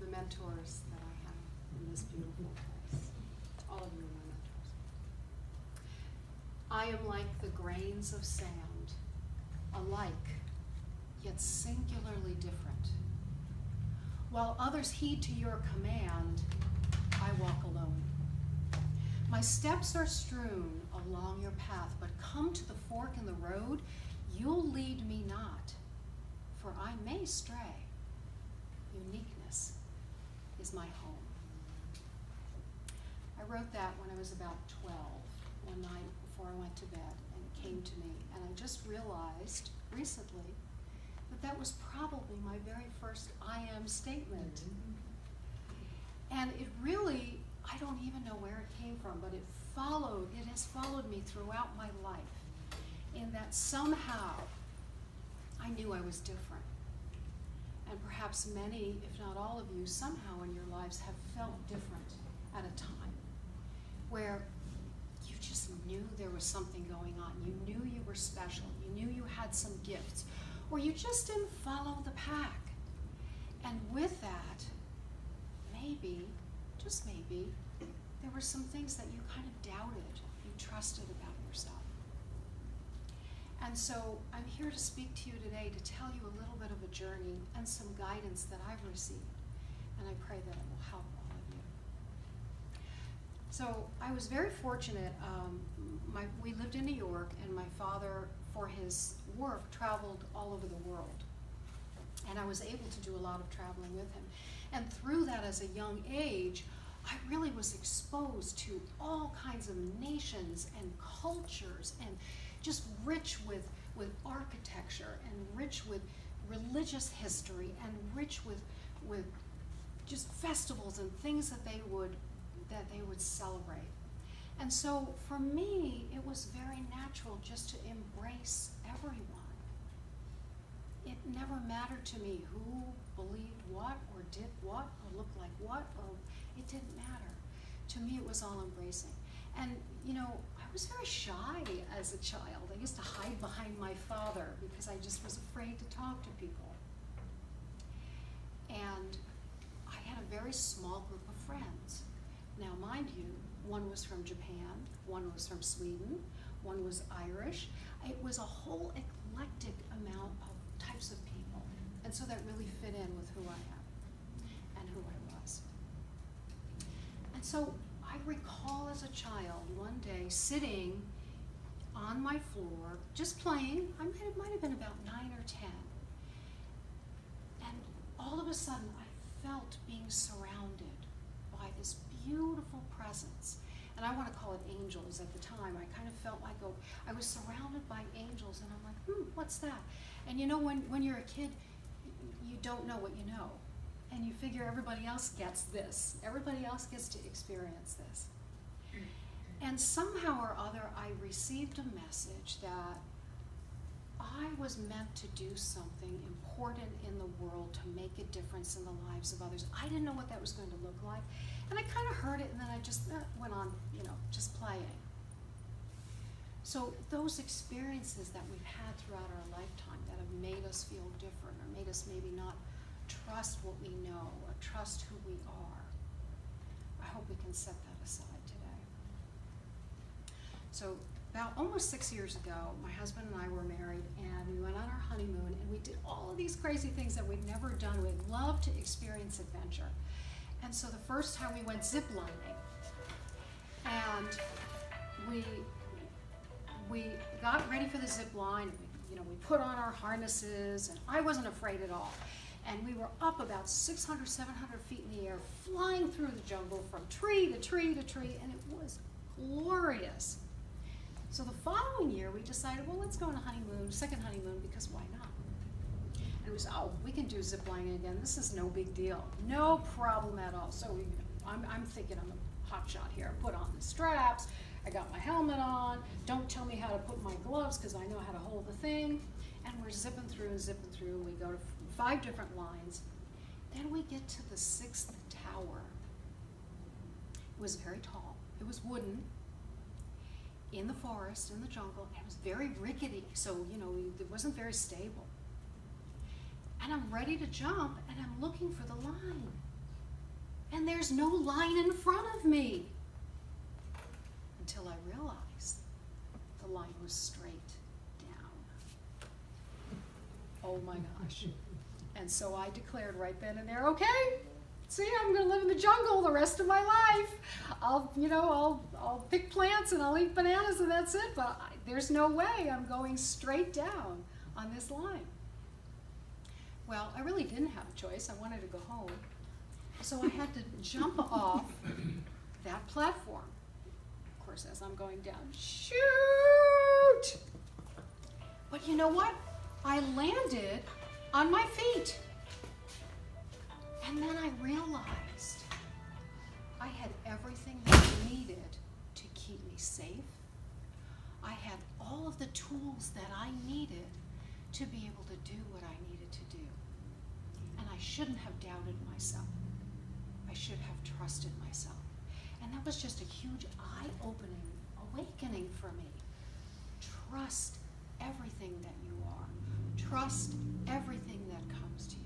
the mentors that I have in this beautiful place. All of you are my mentors. I am like the grains of sand, alike, yet singularly different. While others heed to your command, I walk alone. My steps are strewn along your path, but come to the fork in the road, you'll lead me not, for I may stray. Uniqueness is my home. I wrote that when I was about 12, one night before I went to bed, and it came to me, and I just realized recently that that was probably my very first I am statement. And it really, I don't even know where it came from, but it has followed me throughout my life, in that somehow I knew I was different. And perhaps many, if not all of you, somehow in your lives have felt different at a time where you just knew there was something going on. You knew you were special. You knew you had some gifts. Or you just didn't follow the pack. And with that, maybe, just maybe, there were some things that you kind of doubted, you trusted about yourself. And so I'm here to speak to you today to tell you a little bit of a journey and some guidance that I've received. And I pray that it will help all of you. So I was very fortunate. We lived in New York, and my father, for his work, traveled all over the world. And I was able to do a lot of traveling with him. And through that, as a young age, I really was exposed to all kinds of nations and cultures, and just rich with architecture, and rich with religious history, and rich with just festivals and things that they would celebrate. And so for me, it was very natural just to embrace everyone. It never mattered to me who believed what, or did what, or looked like what, or it didn't matter. To me, it was all embracing. And, you know, I was very shy as a child. I used to hide behind my father because I just was afraid to talk to people. And I had a very small group of friends. Now, mind you, one was from Japan, one was from Sweden, one was Irish. It was a whole eclectic amount of types of people. And so that really fit in with who I am and who I was. And so I recall as a child one day sitting on my floor, just playing. It might have been about 9 or 10. And all of a sudden, I felt being surrounded by this beautiful presence. And I want to call it angels at the time. I kind of felt like I was surrounded by angels, and I'm like, what's that? And you know, when you're a kid, you don't know what you know. And you figure everybody else gets this. Everybody else gets to experience this. And somehow or other, I received a message that I was meant to do something important in the world to make a difference in the lives of others. I didn't know what that was going to look like. And I kind of heard it, and then I just went on, just playing. So those experiences that we've had throughout our lifetime that have made us feel different, or made us maybe not trust what we know, or trust who we are, I hope we can set that aside today. So about almost 6 years ago, my husband and I were married, and we went on our honeymoon, and we did all of these crazy things that we'd never done. We'd love to experience adventure. And so the first time we went ziplining, and we got ready for the zip line, and we put on our harnesses, and I wasn't afraid at all. And we were up about 600, 700 feet in the air, flying through the jungle from tree to tree to tree, and it was glorious. So the following year, we decided, well, let's go on a honeymoon, second honeymoon, because why not? And it was, we can do zip lining again. This is no big deal. No problem at all. So I'm thinking I'm a hot shot here. I put on the straps. I got my helmet on. Don't tell me how to put my gloves, because I know how to hold the thing. And we're zipping through and zipping through. We go to 5 different lines. Then we get to the 6th tower. It was very tall. It was wooden, in the forest, in the jungle. It was very rickety, so it wasn't very stable. And I'm ready to jump, and I'm looking for the line. and there's no line in front of me. Until I realized the line was straight down. Oh my gosh. And so I declared right then and there, okay, see, I'm going to live in the jungle the rest of my life. I'll pick plants and I'll eat bananas and that's it, but there's no way I'm going straight down on this line. Well, I really didn't have a choice. I wanted to go home. So I had to jump off that platform. Of course, as I'm going down, shoot! But you know what? I landed on my feet. And then I realized I had everything that I needed to keep me safe. I had all of the tools that I needed to be able to do what I needed to do. And I shouldn't have doubted myself. I should have trusted myself. And that was just a huge eye-opening awakening for me. Trust everything that you are. Trust everything that comes to you.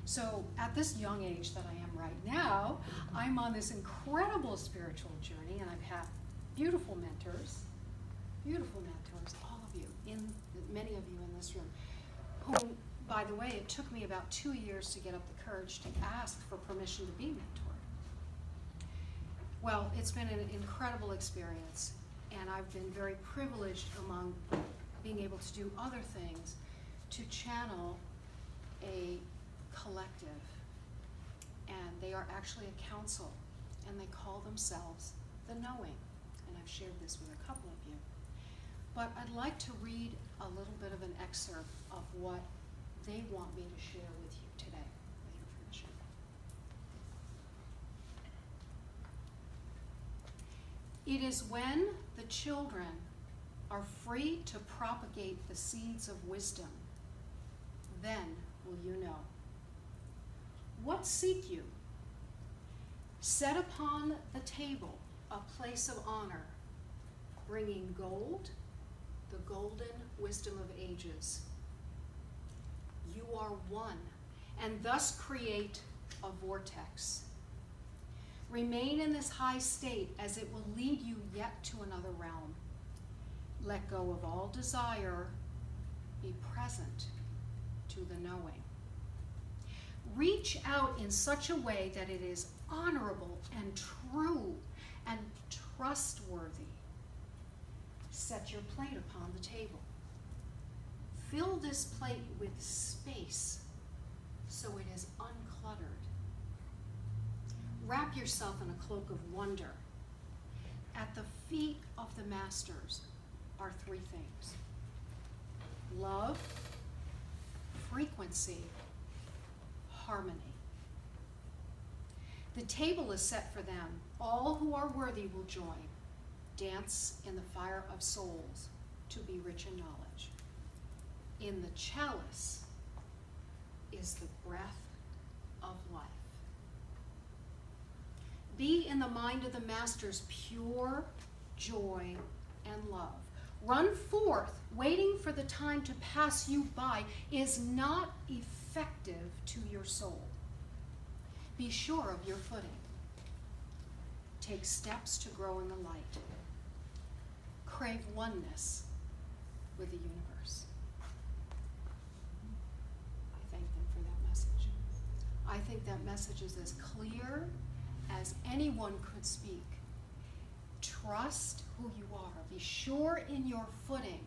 So at this young age that I am right now, I'm on this incredible spiritual journey, and I've had beautiful mentors, all of you, many of you in this room, who, by the way, it took me about 2 years to get up the courage to ask for permission to be mentored. Well, it's been an incredible experience, and I've been very privileged among being able to do other things to channel a collective. And they are actually a council, and they call themselves the Knowing. And I've shared this with a couple of you. But I'd like to read a little bit of an excerpt of what they want me to share with you today, with your permission. It is when the children are free to propagate the seeds of wisdom, then will you know. What seek you? Set upon the table a place of honor, bringing gold, the golden wisdom of ages. You are one, and thus create a vortex. Remain in this high state, as it will lead you yet to another realm. Let go of all desire, be present to the knowing. Reach out in such a way that it is honorable and true and trustworthy. Set your plate upon the table. Fill this plate with space so it is uncluttered. Wrap yourself in a cloak of wonder. At the feet of the masters are three things: love, frequency, harmony. The table is set for them. All who are worthy will join. Dance in the fire of souls to be rich in knowledge. In the chalice is the breath of life. Be in the mind of the masters pure joy and love. Run forth, waiting for the time to pass you by is not effective to your soul. Be sure of your footing. Take steps to grow in the light. Crave oneness with the universe. I thank them for that message. I think that message is as clear as anyone could speak. Trust who you are. Be sure in your footing.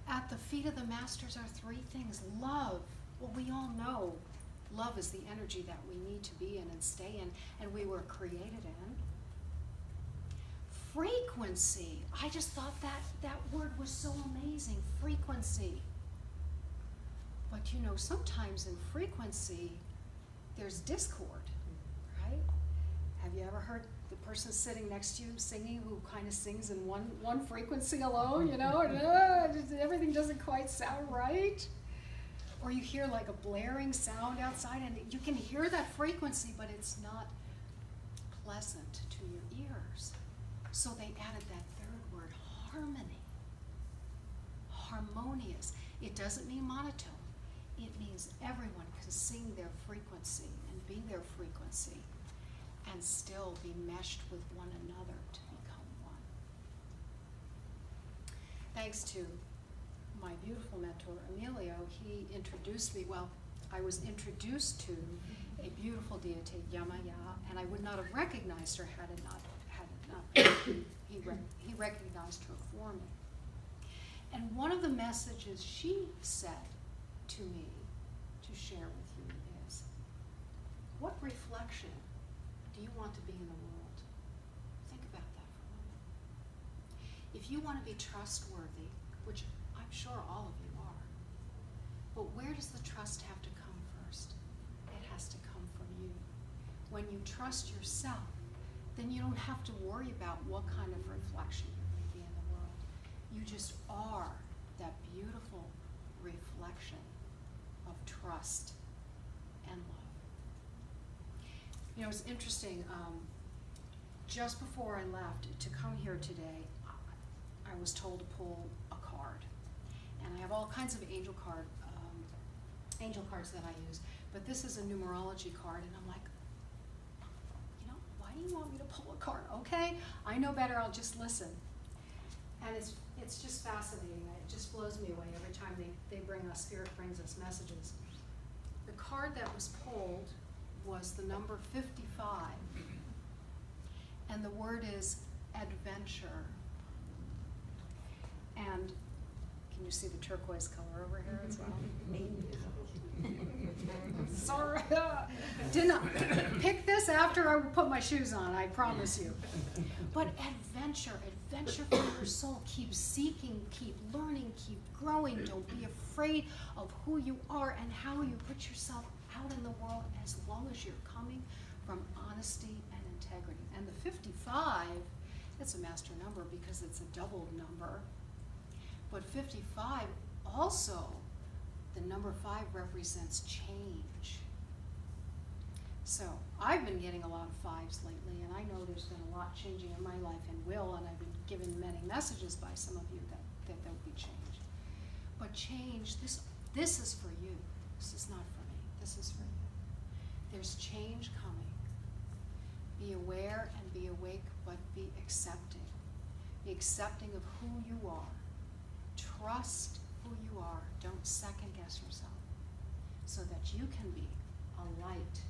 At the feet of the masters are three things. Love. Well, we all know love is the energy that we need to be in and stay in, and we were created in. Frequency. I just thought that word was so amazing. Frequency. But you know, sometimes in frequency, there's discord, right? Have you ever heard the person sitting next to you singing who kind of sings in one frequency alone, you know, and everything doesn't quite sound right? Or you hear like a blaring sound outside and you can hear that frequency, but it's not pleasant to your ears. So they added that third word, harmony. Harmonious. It doesn't mean monotone. It means everyone, because to sing their frequency and be their frequency and still be meshed with one another to become one. Thanks to my beautiful mentor, Emilio, he introduced me, well, I was introduced to a beautiful deity, Yamaya, and I would not have recognized her had it not he recognized her for me. And one of the messages she said to me to share with you is, what reflection do you want to be in the world? Think about that for a moment. If you want to be trustworthy, which I'm sure all of you are, but where does the trust have to come first? It has to come from you. When you trust yourself, then you don't have to worry about what kind of reflection you're going to be in the world. You just are that beautiful reflection of trust and love. You know, it's interesting, just before I left to come here today, I was told to pull a card. And I have all kinds of angel cards that I use, but this is a numerology card, and I'm like, why do you want me to pull a card? Okay, I know better, I'll just listen. And it's just fascinating. It just blows me away every time Spirit brings us messages. The card that was pulled was the number 55, and the word is adventure. And can you see the turquoise color over here as well? Sorry, did not pick this after I put my shoes on, I promise you. But adventure for your soul. Keep seeking, keep learning, keep growing. Don't be afraid of who you are and how you put yourself out in the world, as long as you're coming from honesty and integrity. And the 55, it's a master number because it's a doubled number. But 55 also, the number 5 represents change. So I've been getting a lot of 5s lately, and I know there's been a lot changing in my life and will, and I've been given many messages by some of you that there'll be change. But change, this is for you. This is not for me. This is for you. There's change coming. Be aware and be awake, but be accepting. Be accepting of who you are. Trust who you are. Don't second guess yourself, so that you can be a light